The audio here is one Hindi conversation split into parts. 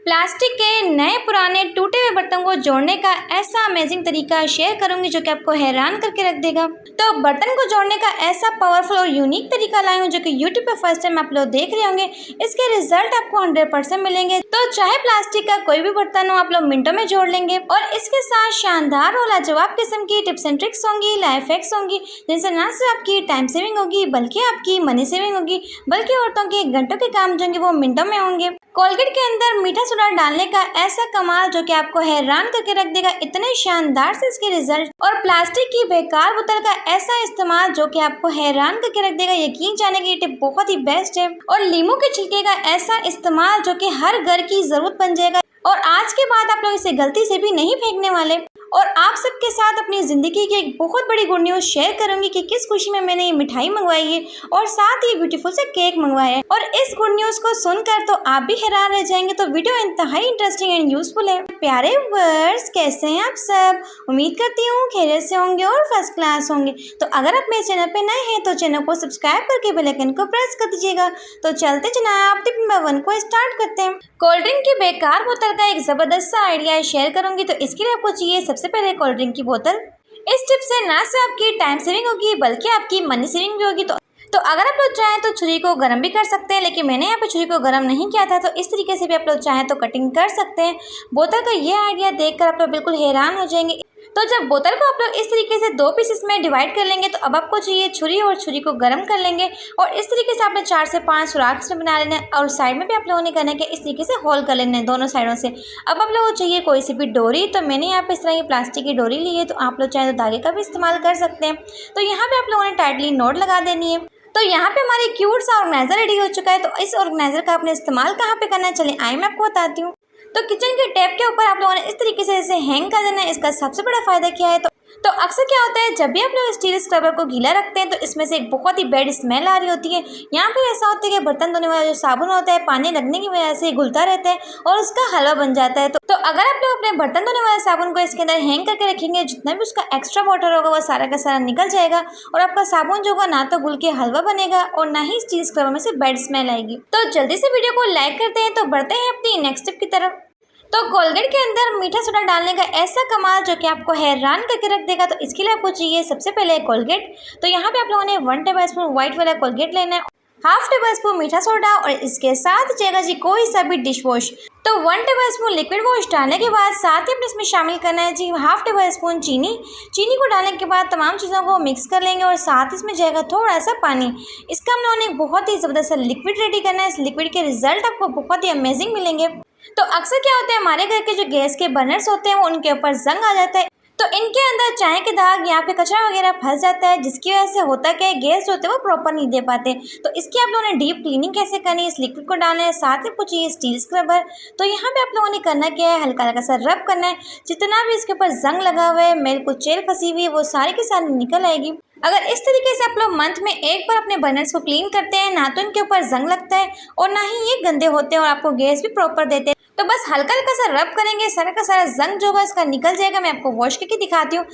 प्लास्टिक के नए पुराने टूटे हुए बर्तन को जोड़ने का ऐसा अमेजिंग तरीका शेयर करूंगी जो कि आपको हैरान करके रख देगा। तो बर्तन को जोड़ने का ऐसा पावरफुल और यूनिक तरीका लाई हूँ जो कि यूट्यूब पे फर्स्ट टाइम आप लोग देख रहे होंगे। इसके रिजल्ट आपको 100% मिलेंगे। तो चाहे प्लास्टिक का कोई भी बर्तन हो आप लोग मिनटों में जोड़ लेंगे और इसके साथ शानदार और लाजवाब किस्म की टिप्स एंड ट्रिक्स होंगी, लाइफ हैक्स होंगी, जिनसे न सिर्फ आपकी टाइम सेविंग होगी बल्कि आपकी मनी सेविंग होगी, बल्कि औरतों के घंटों के काम जो होंगे वो मिनटों में होंगे। कोलगेट के अंदर मीठा सोडा डालने का ऐसा कमाल जो कि आपको हैरान करके रख देगा। इतने शानदार से इसके रिजल्ट और प्लास्टिक की बेकार बोतल का ऐसा इस्तेमाल जो कि आपको हैरान करके रख देगा। यकीन जाने की ये टिप बहुत ही बेस्ट है। और नींबू के छिलके का ऐसा इस्तेमाल जो कि हर घर की जरूरत बन जाएगा और आज के बाद आप लोग इसे गलती से भी नहीं फेंकने वाले। और आप सबके साथ अपनी ज़िंदगी की एक बहुत बड़ी गुड न्यूज़ शेयर करूंगी कि किस खुशी में मैंने ये मिठाई मंगवाई है और साथ ही ब्यूटीफुल से केक मंगवाया है। और इस गुड न्यूज़ को सुनकर तो आप भी हैरान रह जाएंगे। तो वीडियो इंतहाई इंटरेस्टिंग एंड यूजफुल है। प्यारे व्यूअर्स, कैसे हैं आप सब? उम्मीद करती हूँ खैरियत से होंगे और फर्स्ट क्लास होंगे। तो अगर आप मेरे चैनल पे नए हैं तो चैनल को सब्सक्राइब करके बेल आइकन को प्रेस कर दीजिएगा। तो चलते जनाब टिप नंबर 1 को स्टार्ट करते हैं। कोल्ड ड्रिंक की बेकार बोतल का एक जबरदस्त सा आइडिया शेयर करूंगी। तो इसके लिए आपको चाहिए सबसे पहले कोल्ड ड्रिंक की बोतल। इस टिप से ना सिर्फ आपकी टाइम सेविंग होगी बल्कि आपकी मनी सेविंग भी होगी। तो अगर आप लोग चाहें तो छुरी को गर्म भी कर सकते हैं, लेकिन मैंने यहाँ पे छुरी को गर्म नहीं किया था। तो इस तरीके से भी आप लोग चाहें तो कटिंग कर सकते हैं। बोतल का ये आइडिया देखकर आप लोग बिल्कुल हैरान हो जाएंगे। तो जब बोतल को आप लोग इस तरीके से 2 पीसेस में डिवाइड कर लेंगे तो अब आपको चाहिए छुरी और छुरी को गर्म कर लेंगे और इस तरीके से आपने 4 से 5 सुराख इसमें बना लेना है और साइड में भी आप लोगों ने करना है कि इस तरीके से होल कर लेना है दोनों साइडों से। अब आप लोगों को चाहिए कोई सी भी डोरी। तो मैंने यहाँ पे इस तरह की प्लास्टिक की डोरी ली है। तो आप लोग चाहे तो धागे का भी इस्तेमाल कर सकते हैं। तो यहाँ पे आप लोगों ने टाइटली नॉट लगा देनी है। तो यहाँ पे हमारी क्यूट सा ऑर्गेनाइजर रेडी हो चुका है। तो इस ऑर्गेनाइजर का आपने इस्तेमाल कहाँ पे करना है चलिए आइए मैं आपको बताती हूँ। तो किचन के टैप के ऊपर आप लोगों ने इस तरीके से इसे हैंग कर देना है। इसका सबसे बड़ा फायदा क्या है तो अक्सर क्या होता है जब भी आप लोग स्टील स्क्रबर को गीला रखते हैं तो इसमें से एक बहुत ही बैड स्मेल आ रही होती है। यहाँ पर ऐसा होता है कि बर्तन धोने वाला जो साबुन होता है पानी लगने की वजह से घुलता रहता है और उसका हलवा बन जाता है। तो अगर आप लोग अपने बर्तन धोने वाले साबुन को इसके अंदर हैंग करके रखेंगे जितना भी उसका एक्स्ट्रा वाटर होगा वो सारा का सारा निकल जाएगा और आपका साबुन जो होगा ना तो घुल के हलवा बनेगा और ना ही स्टील स्क्रबर में से बैड स्मेल आएगी। तो जल्दी से वीडियो को लाइक करते हैं। तो बढ़ते हैं अपनी नेक्स्ट टिप की तरफ। तो कोलगेट के अंदर मीठा सोडा डालने का ऐसा कमाल जो कि आपको हैरान करके रख देगा। तो इसके लिए आपको चाहिए सबसे पहले कोलगेट। तो यहाँ पे आप लोगों ने 1 टेबलस्पून व्हाइट वाला कोलगेट लेना है, 1/2 टेबलस्पून मीठा सोडा और इसके साथ चाहिएगा जी कोई सा भी डिश वॉश। तो 1 टेबलस्पून लिक्विड वॉश डालने के बाद साथ ही अपने इसमें शामिल करना है जी 1/2 टेबलस्पून चीनी। चीनी को डालने के बाद तमाम चीज़ों को मिक्स कर लेंगे और साथ इसमें जाएगा थोड़ा सा पानी। इसका हम लोगों ने बहुत ही ज़बरदस्त लिक्विड रेडी करना है। इस लिक्विड के रिजल्ट आपको बहुत ही अमेजिंग मिलेंगे। तो अक्सर क्या होता है हमारे घर के जो गैस के बर्नर्स होते हैं वो उनके ऊपर जंग आ जाता है। तो इनके अंदर चाय के दाग या फिर कचरा वगैरह फंस जाता है जिसकी वजह से होता क्या है गैस जो होते हैं वो प्रॉपर नहीं दे पाते। तो इसकी आप लोगों ने डीप क्लीनिंग कैसे करनी है, इस लिक्विड को डालना है, साथ ही कुछ चाहिए स्टील स्क्रबर। तो यहाँ पे आप लोगों ने करना क्या है हल्का हल्का सा रब करना है। जितना भी इसके ऊपर जंग लगा हुआ है मेरे को चेल फंसी हुई है वो सारी की सारी निकल आएगी। अगर इस तरीके से आप लोग मंथ में एक बार अपने बर्नर्स को क्लीन करते हैं ना तो इनके ऊपर जंग लगता है और ना ही ये गंदे होते हैं और आपको गैस भी प्रॉपर देते हैं। तो बस हल्का हल्का सा रब करेंगे सारा का सारा जंग जो होगा इसका निकल जाएगा। मैं आपको वॉश करके दिखाती हूँ।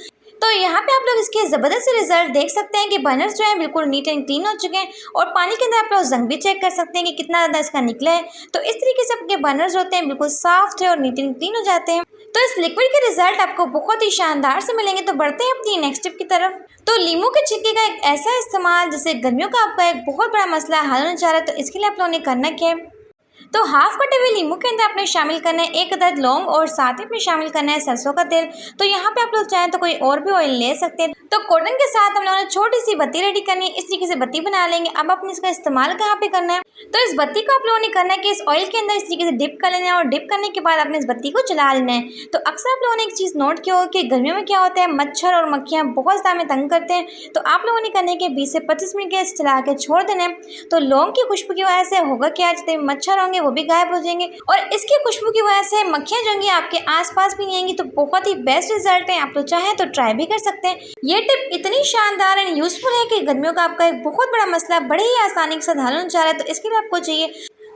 तो यहाँ पे आप लोग इसके ज़बरदस्त रिजल्ट देख सकते हैं कि बर्नर्स जो है बिल्कुल नीट एंड क्लीन हो चुके हैं और पानी के अंदर आप लोग जंग भी चेक कर सकते हैं कि कितना ज़्यादा इसका निकला है। तो इस तरीके से आपके बर्नर्स होते हैं बिल्कुल सॉफ्ट है और नीट एंड क्लीन हो जाते हैं। तो इस लिक्विड के रिजल्ट आपको बहुत ही शानदार से मिलेंगे। तो बढ़ते हैं अपनी नेक्स्ट टिप की तरफ। तो नींबू के छिलके का एक ऐसा इस्तेमाल जैसे गर्मियों का आपका एक बहुत बड़ा मसला हल होना चाह रहा है। तो इसके लिए आप लोगों ने करना क्या है तो 1/2 कटे हुए नींबू के अंदर आपने शामिल करना है 1 अदद लौंग और साथ ही में शामिल करना है सरसों का तेल। तो यहाँ पे आप लोग चाहें तो कोई और भी ऑयल ले सकते हैं। तो कॉटन के साथ हम लोगों ने छोटी सी बत्ती रेडी करनी है। इस तरीके से बत्ती बना लेंगे। अब आपने इसका इस्तेमाल कहाँ पे करना है तो इस बत्ती को आप लोगों ने करना है कि इस ऑयल के अंदर इस तरीके से डिप कर लेना है और डिप करने के बाद आपने इस बत्ती को जला लेना है। तो अक्सर आप लोगों ने एक चीज़ नोट किया हो कि गर्मियों में क्या होता है मच्छर और मक्खियाँ बहुत ज़्यादा में तंग करते हैं। तो आप लोगों ने करने के 20 से 25 मिनट के चला के छोड़ देना है। तो लौंग की खुशबू की वजह से होगा क्या जितने मच्छर होंगे वो भी गायब हो जाएंगे और इसकी खुशबू की वजह से मक्खियाँ जो होंगी आपके आसपास भी नहीं आएंगी। तो बहुत ही बेस्ट रिजल्ट है। आप लोग चाहें तो ट्राई भी कर सकते हैं। ये टिप इतनी शानदार एंड यूजफुल है कि गर्मियों का आपका एक बहुत बड़ा मसला बड़े ही आसानी के साथ हल होना चाह रहा है। तो इसके लिए आपको चाहिए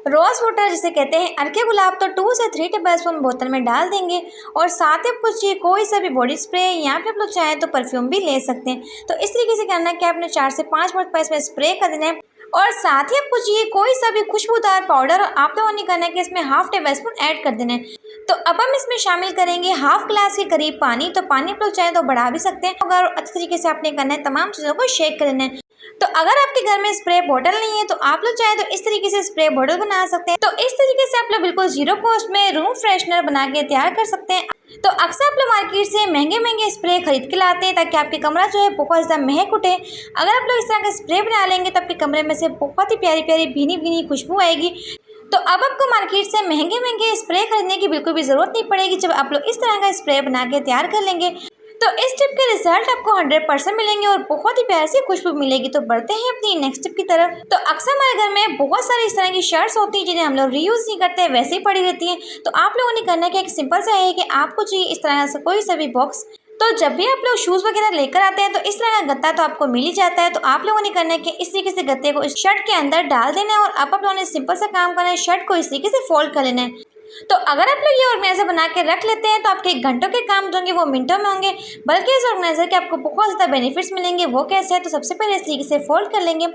रोज़ वाटर जिसे कहते हैं अर्के गुलाब। तो 2 से 3 टेबलस्पून बोतल में डाल देंगे और साथ ही आपको चाहिए कोई सा भी बॉडी स्प्रे या फिर आप लोग चाहें तो परफ्यूम भी ले सकते हैं। तो इस तरीके से करना है कि आपने 4 से 5 मिनट पर इसमें स्प्रे कर देना है और साथ ही आपको चाहिए कोई सा भी खुशबूदार पाउडर, और आप लोगों ने करना है कि इसमें हाफ टेबल स्पून ऐड कर देना है। तो अब हम इसमें शामिल करेंगे हाफ ग्लास के करीब पानी। तो पानी आप लोग चाहे तो बढ़ा भी सकते हैं, अगर अच्छे तरीके से आपने करना है तमाम चीज़ों को शेक कर लेना है। तो अगर आपके घर में स्प्रे बॉटल नहीं है तो आप लोग चाहे तो इस तरीके से स्प्रे बॉटल बना सकते हैं। तो इस तरीके से आप लोग बिल्कुल जीरो कॉस्ट में रूम फ्रेशनर बना के तैयार कर सकते हैं। तो अक्सर आप लोग मार्केट से महंगे महंगे स्प्रे खरीद के लाते हैं ताकि आपके कमरा जो है बहुत ज़्यादा महक उठे। अगर आप लोग इस तरह का स्प्रे बना लेंगे तो आपके कमरे में से बहुत ही प्यारी प्यारी भीनी भीनी खुशबू आएगी। तो अब आपको मार्केट से महंगे महंगे स्प्रे खरीदने की बिल्कुल भी ज़रूरत नहीं पड़ेगी जब आप लोग इस तरह का स्प्रे बना के तैयार कर लेंगे। तो इस टिप के रिजल्ट आपको 100% मिलेंगे और बहुत ही प्यारी सी खुशबू मिलेगी। तो बढ़ते हैं अपनी नेक्स्ट टिप की तरफ। तो अक्सर हमारे घर में बहुत सारी इस तरह की शर्ट्स होती हैं जिन्हें हम लोग रीयूज़ नहीं करते, वैसे ही पड़ी रहती हैं। तो आप लोगों ने करना क्या, एक सिंपल सा है कि आपको चाहिए इस तरह से कोई सा भी बॉक्स। तो जब भी आप लोग शूज़ वगैरह लेकर आते हैं तो इस तरह का गत्ता तो आपको मिल ही जाता है। तो आप लोगों ने करना है कि इस तरीके से गत्ते को इस शर्ट के अंदर डाल देना है और अब आप लोगों ने सिंपल सा काम करना है, शर्ट को इस तरीके से फोल्ड कर लेना है। तो अगर आप लोग ये ऑर्गेनाइजर बना के रख लेते हैं तो आपके घंटों के काम जो होंगे वो मिनटों में होंगे, बल्कि इस ऑर्गेनाइजर के आपको बहुत ज़्यादा बेनिफिट्स मिलेंगे। वो कैसे है, तो सबसे पहले इस तरीके से फोल्ड कर लेंगे।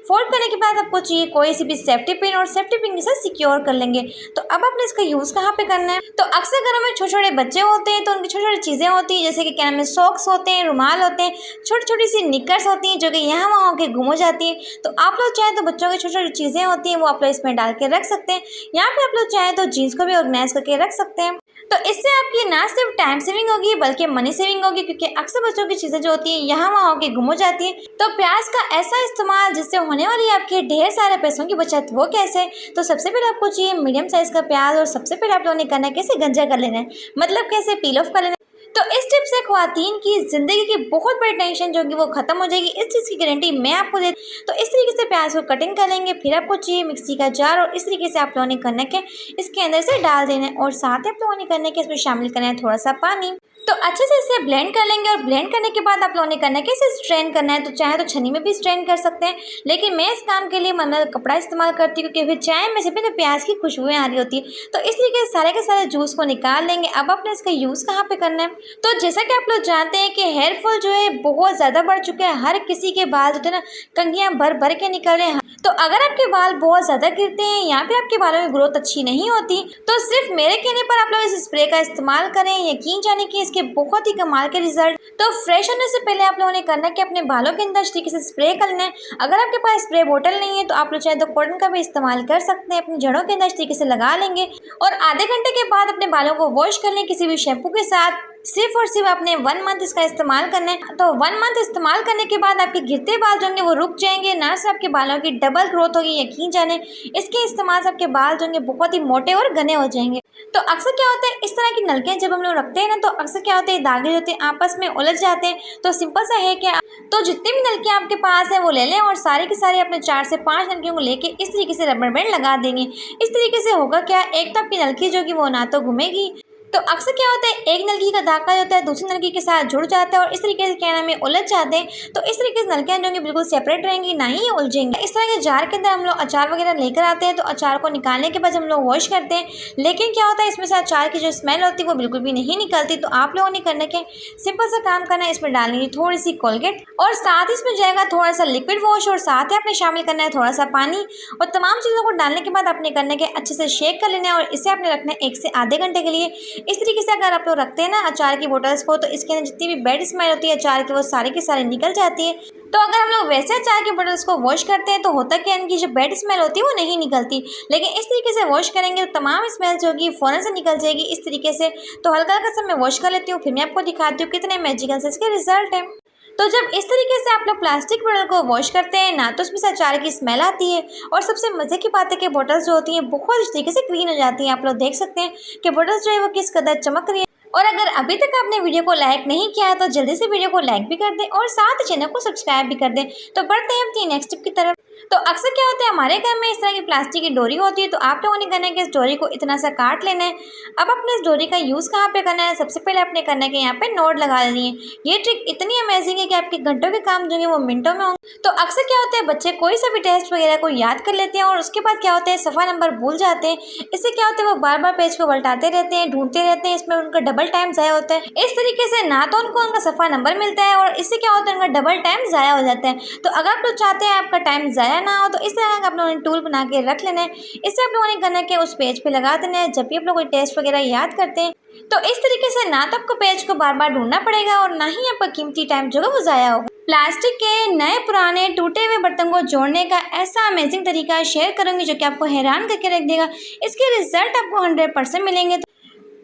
फोल्ड करने के बाद आपको चाहिए कोई सी भी सेफ्टी पिन, और सेफ्टी पिन के साथ सिक्योर कर लेंगे। तो अब आपने इसका यूज़ कहाँ पे करना है, तो अक्सर घरों में छोटे छोटे बच्चे होते हैं तो उनकी छोटी छोटी चीज़ें होती हैं, जैसे कि क्या नाम है, सॉक्स होते हैं, रुमाल होते हैं, छोटी छोटी सी निकर्स होती हैं जो कि यहाँ वहाँ होकर गुम हो जाती हैं। तो आप लोग चाहें तो बच्चों की छोटी छोटी चीज़ें होती हैं वो आप लोग इसमें डाल के रख सकते हैं। यहाँ पे आप लोग चाहें तो जीन्स को भी ऑर्गेनाइज करके रख सकते हैं। तो इससे आपकी ना सिर्फ टाइम सेविंग होगी बल्कि मनी सेविंग होगी, क्योंकि अक्सर बच्चों की चीज़ें जो होती हैं यहाँ वहाँ होकर गुम हो जाती हैं। तो प्याज का ऐसा इस्तेमाल जिससे होने वाली आपके ढेर सारे पैसों की बचत, वो कैसे, तो सबसे पहले आपको चाहिए मीडियम साइज़ का प्याज, और सबसे पहले आप लोगों ने करना है कैसे गंजा कर लेना है, मतलब कैसे पील ऑफ कर लेना है। तो इस टिप से ख्वातीन की ज़िंदगी की बहुत बड़ी टेंशन जो होगी वो खत्म हो जाएगी, इस चीज़ की गारंटी मैं आपको दे। तो इस तरीके से प्याज को कटिंग कर लेंगे। फिर आपको चाहिए मिक्सी का जार, और इस तरीके से आप लोगों ने करना है इसके अंदर से डाल देना है, और साथ ही आप लोगों ने करना है कि इसमें शामिल करना है थोड़ा सा पानी। तो अच्छे से इसे ब्लेंड कर लेंगे, और ब्लेंड करने के बाद आप लोगों ने करना है कि इसे स्ट्रेन करना है। तो चाहे तो छन्नी में भी स्ट्रेन कर सकते हैं, लेकिन मैं इस काम के लिए मतलब कपड़ा इस्तेमाल करती हूँ, क्योंकि फिर चाय में से भी तो प्याज की खुशबुएं आ रही होती है। तो इस तरीके से सारे के सारे जूस को निकाल लेंगे। अब आपने इसका यूज़ कहाँ पे करना है, तो जैसा कि आप लोग जानते हैं कि हेयर फॉल जो है बहुत ज़्यादा बढ़ चुका है। हर किसी के बाल जो थे ना कंघियाँ भर भर के निकल रहे हैं। तो अगर आपके बाल बहुत ज़्यादा गिरते हैं या फिर आपके बालों में ग्रोथ अच्छी नहीं होती, तो सिर्फ मेरे कहने पर आप लोग इस स्प्रे का इस्तेमाल करें। यकीन जाने कि इसके बहुत ही कमाल के रिजल्ट। तो फ्रेश होने से पहले आप लोगों ने करना है कि अपने बालों के अंदर इस तरीके से स्प्रे करना है। अगर आपके पास स्प्रे बोतल नहीं है तो आप लोग चाहे तो कॉटन का भी इस्तेमाल कर सकते हैं। अपनी जड़ों के अंदर इस तरीके से लगा लेंगे, और आधे घंटे के बाद अपने बालों को वॉश कर लें किसी भी शैम्पू के साथ। सिर्फ और सिर्फ आपने 1 मंथ इसका इस्तेमाल करना है। तो 1 मंथ इस्तेमाल करने के बाद आपके गिरते बाल जो होंगे वो रुक जाएंगे, ना सिर्फ आपके बालों की डबल ग्रोथ होगी। यकीन जाने इसके इस्तेमाल से आपके बाल जो होंगे बहुत ही मोटे और घने हो जाएंगे। तो अक्सर क्या होता है, इस तरह की नलकियाँ जब हम लोग रखते हैं ना, तो अक्सर क्या होते हैं, धागे जो होते हैं आपस में उलझ जाते हैं। तो सिंपल सा है कि तो जितनी भी नलकियाँ आपके पास है वो ले लें, और सारी की सारी अपने 4 से 5 नलकियों को लेके इस तरीके से रबर बैंड लगा देंगे। इस तरीके से होगा क्या, एक तो आपकी नलकी जो कि वो ना तो घूमेगी। तो अक्सर क्या होता है, एक नलकी का धागा जो होता है दूसरी नलकी के साथ जुड़ जाता है, और इस तरीके से क्या नाम है उलझ जाते हैं। तो इस तरीके से नलकियाँ जो बिल्कुल सेपरेट रहेंगी, ना ही उलझेंगी। इस तरह के जार के अंदर हम लोग अचार वगैरह लेकर आते हैं, तो अचार को निकालने के बाद हम लोग वॉश करते हैं, लेकिन क्या होता है इसमें से अचार की जो स्मेल होती है वो बिल्कुल भी नहीं निकलती। तो आप लोगों ने करना क्या, सिंपल सा काम करना है, इसमें डालनी है थोड़ी सी कोलगेट, और साथ ही इसमें जाएगा थोड़ा सा लिक्विड वॉश, और साथ ही आपने शामिल करना है थोड़ा सा पानी। और तमाम चीज़ों को डालने के बाद आपने करना है अच्छे से शेक कर लेना है, और इसे आपने रखना है 1 से आधे घंटे के लिए। इस तरीके से अगर आप लोग रखते हैं ना अचार की बोतल्स को, तो इसके अंदर जितनी भी बैड स्मेल होती है अचार की वो सारी की सारी निकल जाती है। तो अगर हम लोग वैसे अचार की बोतल्स को वॉश करते हैं तो होता क्या है, इनकी जो बैड स्मेल होती है वो नहीं निकलती, लेकिन इस तरीके से वॉश करेंगे तो तमाम स्मेल जो होगी फ़ौरन से निकल जाएगी इस तरीके से। तो हल्का हल्का सा मैं वॉश कर लेती हूँ, फिर मैं आपको दिखाती हूँ कितने मैजिकल से इसके रिजल्ट हैं। तो जब इस तरीके से आप लोग प्लास्टिक बोतल को वॉश करते हैं ना, तो उसमें से अचार की स्मेल आती है, और सबसे मज़े की बात है कि बोतल्स जो होती हैं बहुत इस तरीके से क्लीन हो जाती हैं। आप लोग देख सकते हैं कि बोतल्स जो है वो किस कदर चमक रही है। और अगर अभी तक आपने वीडियो को लाइक नहीं किया है तो जल्दी से वीडियो को लाइक भी कर दें, और साथ चैनल को सब्सक्राइब भी कर दें। तो बढ़ते हैं अपनी नेक्स्ट टिप की तरफ। तो अक्सर क्या होता है, हमारे घर में इस तरह की प्लास्टिक की डोरी होती है, तो आप लोगों ने करना है कि इस डोरी को इतना सा काट लेना है। अब अपने इस डोरी का यूज़ कहाँ पे करना है, सबसे पहले आपने करना है कि यहाँ पे नोट लगा लेनी है। ये ट्रिक इतनी अमेजिंग है कि आपके घंटों के काम जो है वो मिनटों में होंगे। तो अक्सर क्या होता है, बच्चे कोई सा भी टेस्ट वगैरह को याद कर लेते हैं, और उसके बाद क्या होता है सफ़ा नंबर भूल जाते हैं। इससे क्या होता है वो बार बार पेज को पलटाते रहते हैं, ढूंढते रहते हैं इसमें उनका डबल टाइम ज़ाया होता है। इस तरीके से ना तो उनको उनका सफ़ा नंबर मिलता है और इससे क्या होता है उनका डबल टाइम ज़ाया हो जाता है। तो अगर आप लोग चाहते हैं आपका टाइम ज़ाया ना हो तो इस तरह का आप लोगों ने टूल बना के रख लेना है। इससे आप लोगों ने करना है कि उस पेज पे लगा देना है। जब भी आप लोग कोई टेस्ट वगैरह याद करते हैं तो इस तरीके से ना तो आपको पेज को बार बार ढूंढना पड़ेगा और ना ही आपका कीमती टाइम जो है वो ज़ाया होगा। प्लास्टिक के नए पुराने टूटे हुए बर्तन को जोड़ने का ऐसा अमेजिंग तरीका शेयर करूंगी जो कि आपको हैरान करके रख देगा। इसके रिजल्ट आपको 100% मिलेंगे।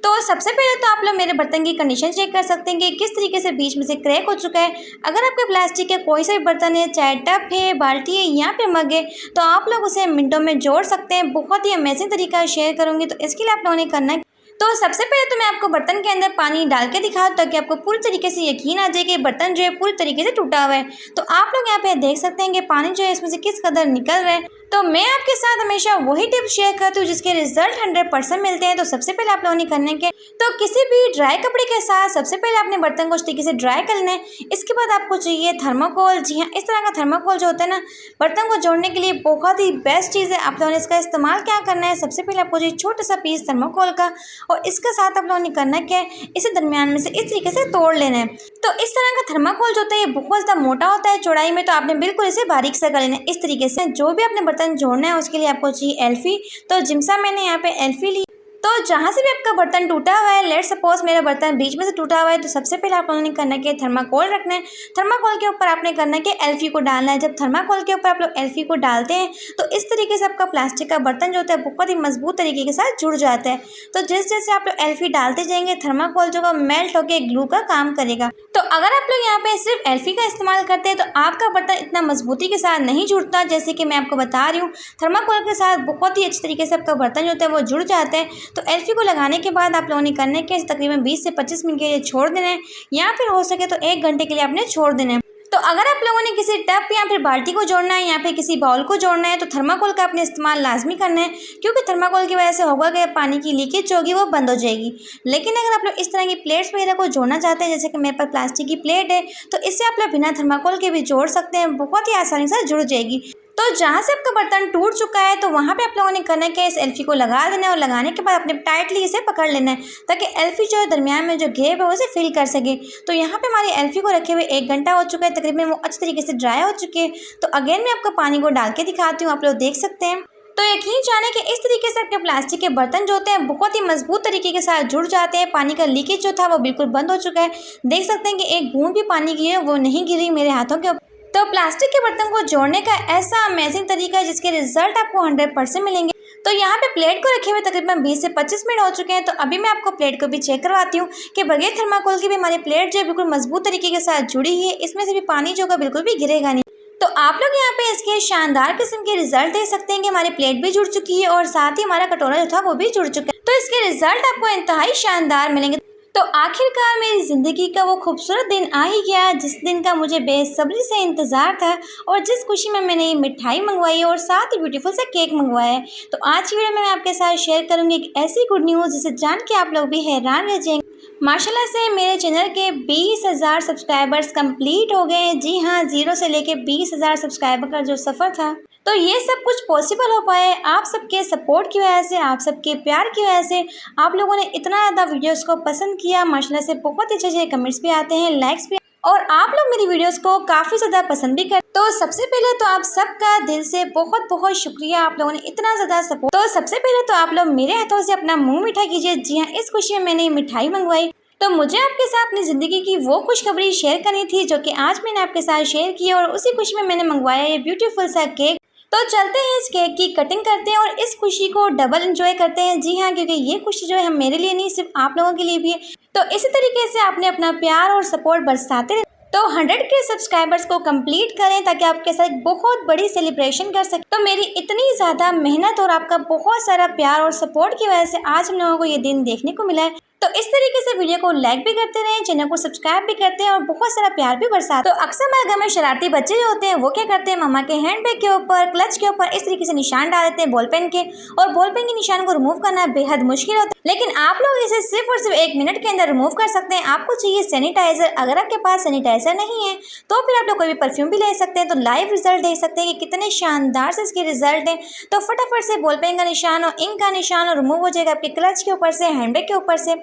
तो सबसे पहले तो आप लोग मेरे बर्तन की कंडीशन चेक कर सकते हैं कि किस तरीके से बीच में से क्रैक हो चुका है। अगर आपके प्लास्टिक के कोई सा भी बर्तन है, चाहे टब है, बाल्टी है या फिर मग है, तो आप लोग उसे मिनटों में जोड़ सकते हैं। बहुत ही अमेजिंग तरीका शेयर करूंगी। तो इसके लिए आप लोगों ने करना है, तो सबसे पहले तो मैं आपको बर्तन के अंदर पानी डाल के दिखाऊँ ताकि आपको पूरी तरीके से यकीन आ जाए कि बर्तन जो है पूरी तरीके से टूटा हुआ है। तो आप लोग यहाँ पे देख सकते हैं कि पानी जो है इसमें से किस कदर निकल रहा है। तो मैं आपके साथ हमेशा वही टिप्स शेयर करती हूँ जिसके रिजल्ट 100% मिलते हैं। तो सबसे पहले आप लोगों ने करने के, तो किसी भी ड्राई कपड़े के साथ सबसे पहले आपने बर्तन को इस तरीके से ड्राई कर लेना है। इसके बाद आपको चाहिए थर्माकोल। जी हाँ, इस तरह का थर्माकोल जो होता है ना बर्तन को जोड़ने के लिए बहुत ही बेस्ट चीज़ है। आप लोगों ने इसका इस्तेमाल क्या करना है, सबसे पहले आपको चाहिए छोटा सा पीस थर्माकोल का और इसके साथ आप लोगों ने करना क्या है, इसे दरमियान में से इस तरीके से तोड़ लेना है। तो इस तरह का थर्माकोल जो होता है ये बहुत ज़्यादा मोटा होता है चौड़ाई में, तो आपने बिल्कुल इसे बारीक सा कर लेना है। इस तरीके से जो भी आपने बर्तन जोड़ना है उसके लिए आपको चाहिए एल्फी। तो जिम्सा मैंने यहाँ पे एल्फी ली। तो जहाँ से भी आपका बर्तन टूटा हुआ है, लेट सपोज मेरा बर्तन बीच में से टूटा हुआ है, तो सबसे पहले आप लोगों ने करना है थर्माकोल रखना है। थर्माकोल के ऊपर आपने करना है कि एल्फी को डालना है। जब थर्माकोल के ऊपर आप लोग एल्फी को डालते हैं तो इस तरीके से आपका प्लास्टिक का बर्तन जो होता है बहुत ही मजबूत तरीके के साथ जुड़ जाता है। तो जैसे जैसे आप लोग एल्फी डालते जाएंगे थर्माकोल जो है मेल्ट होकर ग्लू का काम करेगा। तो अगर आप लोग यहाँ पे सिर्फ एल्फी का इस्तेमाल करते हैं तो आपका बर्तन इतना मजबूती के साथ नहीं जुड़ता, जैसे कि मैं आपको बता रही हूँ। थर्माकोल के साथ बहुत ही अच्छी तरीके से आपका बर्तन जो होता है वो जुड़ जाता है। तो एल्फी को लगाने के बाद आप लोगों ने करना है कि तकरीबन 20 से 25 मिनट के लिए छोड़ देना है, या फिर हो सके तो 1 घंटे के लिए आपने छोड़ देना है। तो अगर आप लोगों ने किसी टब या फिर बाल्टी को जोड़ना है या फिर किसी बाउल को जोड़ना है तो थर्माकोल का आपने इस्तेमाल लाजमी करना है, क्योंकि थर्माकोल की वजह से होगा कि पानी की लीकेज होगी वो बंद हो जाएगी। लेकिन अगर आप लोग इस तरह की प्लेट्स वगैरह को जोड़ना चाहते हैं, जैसे कि मेरे पास प्लास्टिक की प्लेट है, तो इससे आप लोग बिना थर्माकोल के भी जोड़ सकते हैं, बहुत ही आसानी से जुड़ जाएगी। तो जहाँ से आपका बर्तन टूट चुका है तो वहाँ पे आप लोगों ने करना है कि इस एल्फी को लगा देना है और लगाने के बाद अपने टाइटली इसे पकड़ लेना है ताकि एल्फी जो है दरमियान में जो गैप है उसे फिल कर सके। तो यहाँ पे हमारी एल्फी को रखे हुए 1 घंटा हो चुका है, तकरीबन वो अच्छी तरीके से ड्राई हो चुकी है। तो अगेन मैं आपको पानी को डाल के दिखाती हूँ, आप लोग देख सकते हैं। तो यकीन जाने कि इस तरीके से आपके प्लास्टिक के बर्तन जो होते हैं बहुत ही मजबूत तरीके के साथ जुड़ जाते हैं। पानी का लीकेज जो था वो बिल्कुल बंद हो चुका है। देख सकते हैं कि एक बूंद भी पानी की है वो नहीं गिरी मेरे हाथों के ऊपर। तो प्लास्टिक के बर्तन को जोड़ने का ऐसा अमेजिंग तरीका है जिसके रिजल्ट आपको 100% मिलेंगे। तो यहाँ पे प्लेट को रखे हुए तकरीबन 20 से 25 मिनट हो चुके हैं। तो अभी मैं आपको प्लेट को भी चेक करवाती हूँ कि बगैर थर्माकोल की भी हमारी प्लेट जो है बिल्कुल मजबूत तरीके के साथ जुड़ी है, इसमें से भी पानी जो होगा बिल्कुल भी गिरेगा नहीं। तो आप लोग यहाँ पे इसके शानदार किस्म के रिजल्ट देख सकते हैं कि हमारी प्लेट भी जुड़ चुकी है और साथ ही हमारा कटोरा जो था वो भी जुड़ चुका है। तो इसके रिजल्ट आपको इंतहाई शानदार मिलेंगे। तो आखिरकार मेरी ज़िंदगी का वो खूबसूरत दिन आ ही गया जिस दिन का मुझे बेसब्री से इंतज़ार था और जिस खुशी में मैंने ये मिठाई मंगवाई और साथ ही ब्यूटीफुल सा केक मंगवाया है। तो आज की वीडियो में मैं आपके साथ शेयर करूंगी एक ऐसी गुड न्यूज़ जिसे जान के आप लोग भी हैरान रह जाएंगे। माशाल्लाह से मेरे चैनल के 20,000 सब्सक्राइबर्स कंप्लीट हो गए। जी हाँ, 0 से लेके 20,000 सब्सक्राइबर का जो सफ़र था, तो ये सब कुछ पॉसिबल हो पाए आप सबके सपोर्ट की वजह से, आप सबके प्यार की वजह से। आप लोगों ने इतना ज़्यादा वीडियोस को पसंद किया, माशाल्लाह से बहुत अच्छे अच्छे कमेंट्स भी आते हैं, लाइक्स भी, और आप लोग मेरी वीडियोस को काफ़ी ज़्यादा पसंद भी करते। तो सबसे पहले तो आप सबका दिल से बहुत बहुत शुक्रिया, आप लोगों ने इतना ज़्यादा सपोर्ट। तो सबसे पहले तो आप लोग मेरे हाथों से अपना मुँह मीठा कीजिए। जी हाँ, इस खुशी में मैंने ये मिठाई मंगवाई। तो मुझे आपके साथ अपनी ज़िंदगी की वो खुशखबरी शेयर करनी थी जो कि आज मैंने आपके साथ शेयर की, और उसी खुशी में मैंने मंगवाया ये ब्यूटीफुल सा केक। तो चलते हैं इस केक की कटिंग करते हैं और इस खुशी को डबल एंजॉय करते हैं। जी हाँ, क्योंकि ये खुशी जो है हम मेरे लिए नहीं सिर्फ आप लोगों के लिए भी है। तो इसी तरीके से आपने अपना प्यार और सपोर्ट बरसाते रहे। तो 100 के सब्सक्राइबर्स को कंप्लीट करें ताकि आपके साथ एक बहुत बड़ी सेलिब्रेशन कर सकें। तो मेरी इतनी ज़्यादा मेहनत और आपका बहुत सारा प्यार और सपोर्ट की वजह से आज हम लोगों को ये दिन देखने को मिला है। तो इस तरीके से वीडियो को लाइक भी करते रहें, चैनल को सब्सक्राइब भी करते हैं और बहुत सारा प्यार भी बरसाते। तो अक्सर हमारे घर में शरारती बच्चे जो होते हैं वो क्या करते हैं, मम्मा के हैंडबैग के ऊपर, क्लच के ऊपर इस तरीके से निशान डाल देते हैं बॉल पेन के, और बॉल पेन के निशान को रिमूव करना बेहद मुश्किल होता है। लेकिन आप लोग इसे सिर्फ और सिर्फ 1 मिनट के अंदर रिमूव कर सकते हैं। आपको चाहिए सैनिटाइजर। अगर आपके पास सैनिटाइजर नहीं है तो फिर आप लोग कोई भी परफ्यूम भी ले सकते हैं। तो लाइव रिजल्ट देख सकते हैं कि कितने शानदार से इसके रिजल्ट हैं। तो फटाफट से बॉल पेन का निशान और इंक का निशान और रिमूव हो जाएगा आपके क्लच के ऊपर से, हैंडबैग के ऊपर से।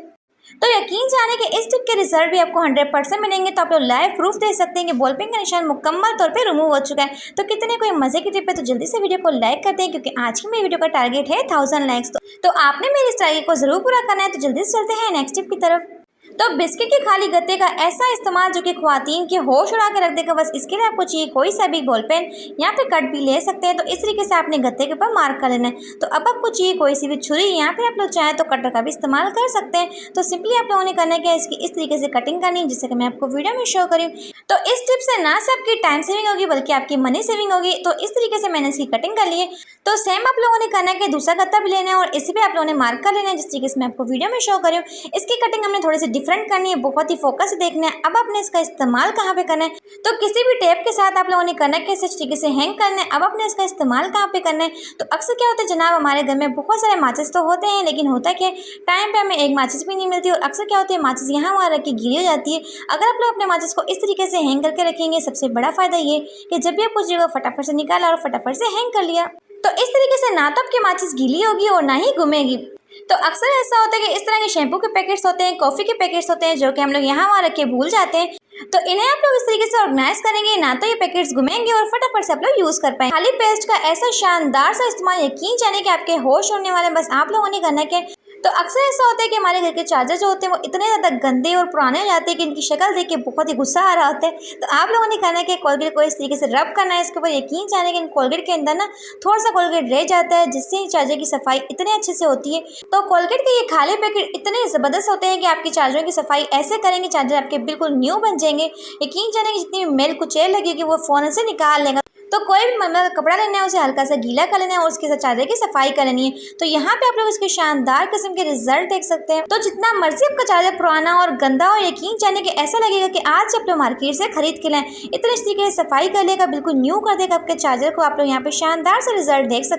तो यकीन जाने कि इस टिप के रिजल्ट भी आपको 100% मिलेंगे। तो आप लोग लाइव प्रूफ दे सकते हैं कि बॉल पेन का निशान मुकम्मल तौर पे रिमूव हो चुका है। तो कितने कोई मजे की टिप है, तो जल्दी से वीडियो को लाइक करते हैं क्योंकि आज की मेरी वीडियो का टारगेट है 1000 लाइक्स। तो आपने मेरे इस टारगेट को जरूर पूरा करना है। तो जल्दी से चलते हैं नेक्स्ट टिप की तरफ। तो बिस्किट के खाली गत्ते का ऐसा इस्तेमाल जो कि ख्वातीन के होश उड़ा के रख देगा। बस इसके लिए आपको चाहिए कोई सा भी बॉल पेन या फिर कट भी ले सकते हैं। तो इस तरीके से आपने गत्ते के ऊपर मार्क कर लेना है। तो अब आपको चाहिए कोई सी भी छुरी या फिर आप लोग चाहें तो कटर का भी इस्तेमाल कर सकते हैं। तो सिंपली आप लोगों ने करना है क्या, इसकी इस तरीके से कटिंग करनी है जिससे कि मैं आपको वीडियो में शो करूँ। तो इस टिप से ना सिर्फ आपकी टाइम सेविंग होगी बल्कि आपकी मनी सेविंग होगी। तो इस तरीके से मैंने इसकी कटिंग कर ली है। तो सेम आप लोगों ने करना है कि दूसरा गत्ता भी लेना है और इसी पे आप लोगों ने मार्क कर लेना है जिस तरीके से मैं आपको वीडियो में शो करूँ। इसकी कटिंग हमने थोड़ी सी डिफरेंट करनी है, बहुत ही फोकस से देखना है। अब आपने इसका इस्तेमाल कहाँ पे करना है, तो किसी भी टेप के साथ आप लोगों ने करना है कि इस तरीके से हैंग करना है। अब आपने इसका इस्तेमाल कहाँ पे करना है, तो अक्सर क्या होता है जनाब, हमारे घर में बहुत सारे माचिस तो होते हैं लेकिन होता क्या टाइम पे हमें एक माचिस भी नहीं मिलती और अक्सर क्या होती है माचिस यहाँ वहाँ रख के गीली हो जाती है। अगर आप लोग अपने माचिस को इस तरीके से हैंग करके रखेंगे, सबसे बड़ा फायदा ये कि जब भी आप कुछ जगह फटाफट से निकाला और फटाफट से हैंग कर लिया, तो इस तरीके से ना तो आपकी माचिस गीली होगी और ना ही घूमेगी। तो अक्सर ऐसा होता है कि इस तरह के शैम्पू के पैकेट्स होते हैं, कॉफ़ी के पैकेट्स होते हैं जो कि हम लोग यहाँ वहाँ रख के भूल जाते हैं। तो इन्हें आप लोग इस तरीके से ऑर्गेनाइज करेंगे ना तो ये पैकेट्स घूमेंगे और फटाफट से आप लोग यूज़ कर पाएंगे। खाली पेस्ट का ऐसा शानदार सा इस्तेमाल, यकीन जाने कि आपके होश होने वाले। बस आप लोगों ने करना है। तो अक्सर ऐसा होता है कि हमारे घर के चार्जर जो होते हैं वो इतने ज़्यादा गंदे और पुराने हो जाते हैं कि इनकी शक्ल देख के बहुत ही गुस्सा आ रहा होता है। तो आप लोगों ने करना है कि कोलगेट को इस तरीके से रब करना है इसके ऊपर। यकीन जाने कि इन कोलगेट के अंदर ना थोड़ा सा कोलगेट रह जाता है जिससे चार्जर की सफाई इतने अच्छे से होती है। तो कोलगेट के ये खाली पैकेट इतने ज़बरदस्त होते हैं कि आपकी चार्जर की सफाई ऐसे करेंगे चार्जर आपके बिल्कुल न्यू बन जाएंगे। यकीन जाने कि जितनी भी मेल कुचैल लगेगी वो फ़ौरन से निकाल लेगा। तो कोई भी मम्मा का कपड़ा लेना है उसे हल्का सा गीला कर लेना है और उसके साथ चादर की सफाई कर लेनी है। तो यहाँ पे आप लोग इसके शानदार किस्म के रिजल्ट देख सकते हैं। तो जितना मर्जी आपका चादर पुराना और गंदा हो, यकीन जाने कि ऐसा लगेगा कि आज आप लोग मार्केट से खरीद के लाएं। इतने तरीके से सफाई कर लेगा, बिल्कुल न्यू कर देगा आपके चार्जर को। आप लोग यहाँ पे शानदार से रिजल्ट देख सकते हैं।